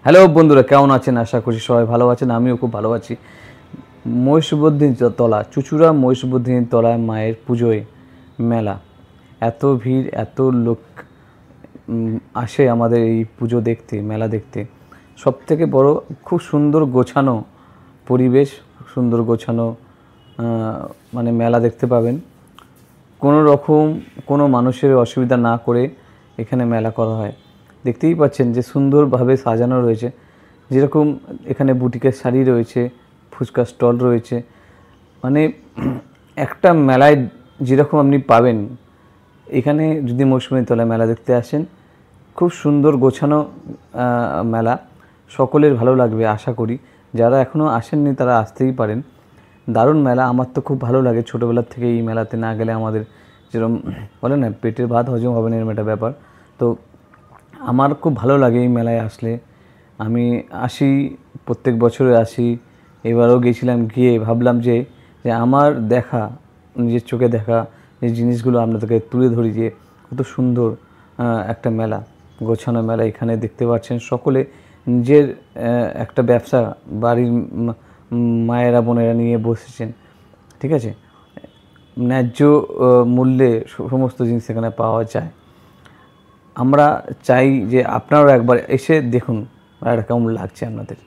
Hello বন্ধুরা, কেমন আছেন? আশা করি সবাই ভালো আছেন। আমিও খুব ভালো আছি। মহিষবর্ধিনী তলা, চুঁচুড়া মহিষবর্ধিনী তলায় মায়ের পুজোয় মেলা, এত ভিড়, এত লোক আসে আমাদের এই পুজো দেখতে, মেলা দেখতে। সবথেকে বড়, খুব সুন্দর গোছানো পরিবেশ, খুব সুন্দর গোছানো মানে মেলা দেখতে পাবেন। কোনো রকম কোনো মানুষের অসুবিধা না করে এখানে মেলা করা হয়। দেখতেই পাচ্ছেন যে সুন্দরভাবে সাজানো রয়েছে। যেরকম এখানে বুটিকের শাড়ি রয়েছে, ফুচকা স্টল রয়েছে, মানে একটা মেলায় যেরকম আপনি পাবেন এখানে যদি মৌসুমী তলায় মেলা দেখতে আসেন, খুব সুন্দর গোছানো মেলা, সকলের ভালো লাগবে আশা করি। যারা এখনও আসেননি তারা আসতেই পারেন। দারুণ মেলা, আমার তো খুব ভালো লাগে। ছোটোবেলার থেকে এই মেলাতে না গেলে আমাদের যেরকম বলে না, পেটের ভাত হজম হবে না, এরকম একটা ব্যাপার। তো আমার খুব ভালো লাগে এই মেলায় আসলে। আমি আসি, প্রত্যেক বছরে আসি। এবারও গেছিলাম, গিয়ে ভাবলাম যে আমার দেখা, নিজের চোখে দেখা যে জিনিসগুলো আপনাদেরকে তুলে ধরি, যে কত সুন্দর একটা মেলা, গোছানো মেলা। এখানে দেখতে পাচ্ছেন সকলে নিজের একটা ব্যবসা, বাড়ির মায়েরা বোনেরা নিয়ে বসেছেন, ঠিক আছে। ন্যায্য মূল্যে সমস্ত জিনিস এখানে পাওয়া যায়। আমরা চাই যে আপনারাও একবার এসে দেখুন মেলাটা কেমন লাগছে আপনাদের।